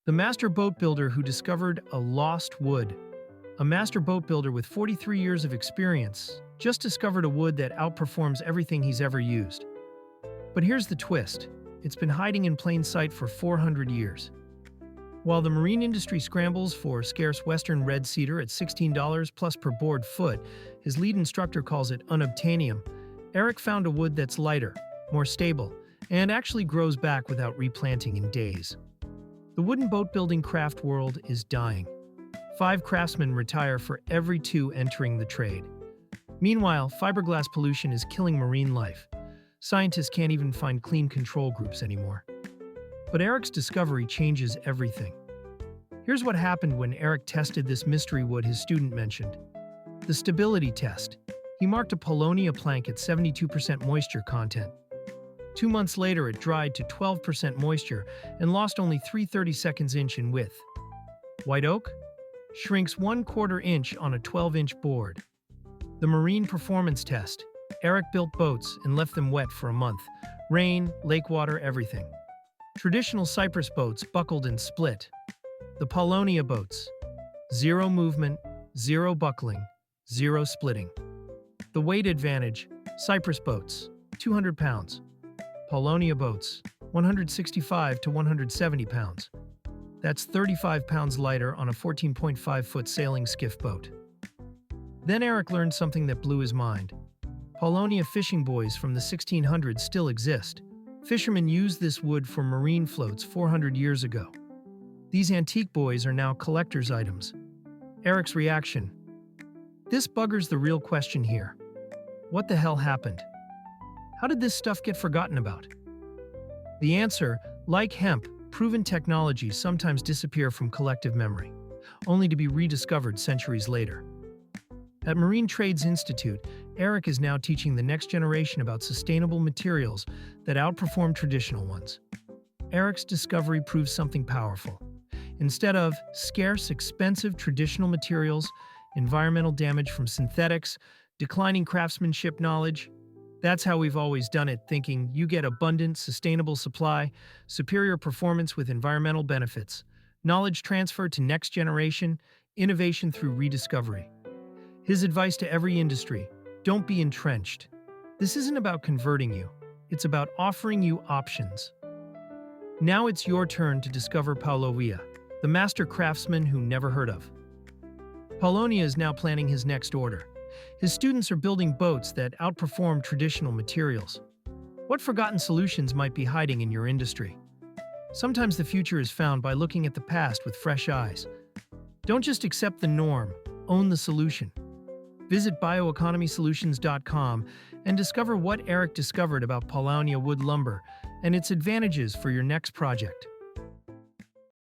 The master boat builder who discovered a lost wood. A master boat builder with 43 years of experience just discovered a wood that outperforms everything he's ever used. But here's the twist. It's been hiding in plain sight for 400 years. While the marine industry scrambles for scarce western red cedar at $16 plus per board foot, his lead instructor calls it unobtainium, Eric found a wood that's lighter, more stable, and actually grows back without replanting in days. The wooden boat building craft world is dying. 5 craftsmen retire for every 2 entering the trade. Meanwhile, fiberglass pollution is killing marine life. Scientists can't even find clean control groups anymore. But Eric's discovery changes everything. Here's what happened when Eric tested this mystery wood his student mentioned. The stability test. He marked a Paulownia plank at 72% moisture content. 2 months later, it dried to 12% moisture and lost only 3/32 inch in width. White oak? Shrinks 1/4 inch on a 12-inch board. The marine performance test. Eric built boats and left them wet for a month. Rain, lake water, everything. Traditional cypress boats buckled and split. The Paulownia boats. 0 movement, 0 buckling, 0 splitting. The weight advantage. Cypress boats, 200 pounds. Paulownia boats, 165 to 170 pounds. That's 35 pounds lighter on a 14.5-foot sailing skiff boat. Then Eric learned something that blew his mind. Paulownia fishing buoys from the 1600s still exist. Fishermen used this wood for marine floats 400 years ago. These antique buoys are now collector's items. Eric's reaction. This buggers the real question here. What the hell happened? How did this stuff get forgotten about? The answer, like hemp, proven technologies sometimes disappear from collective memory, only to be rediscovered centuries later. At Marine Trades Institute, Eric is now teaching the next generation about sustainable materials that outperform traditional ones. Eric's discovery proves something powerful. Instead of scarce, expensive traditional materials, environmental damage from synthetics, declining craftsmanship knowledge, that's how we've always done it, thinking you get abundant, sustainable supply, superior performance with environmental benefits, knowledge transfer to next generation, innovation through rediscovery. His advice to every industry, don't be entrenched. This isn't about converting you, it's about offering you options. Now it's your turn to discover Paulownia, the master craftsman who never heard of. Paulownia is now planning his next order. His students are building boats that outperform traditional materials. What forgotten solutions might be hiding in your industry? Sometimes the future is found by looking at the past with fresh eyes. Don't just accept the norm, own the solution. Visit bioeconomysolutions.com and discover what Eric discovered about Paulownia wood lumber and its advantages for your next project.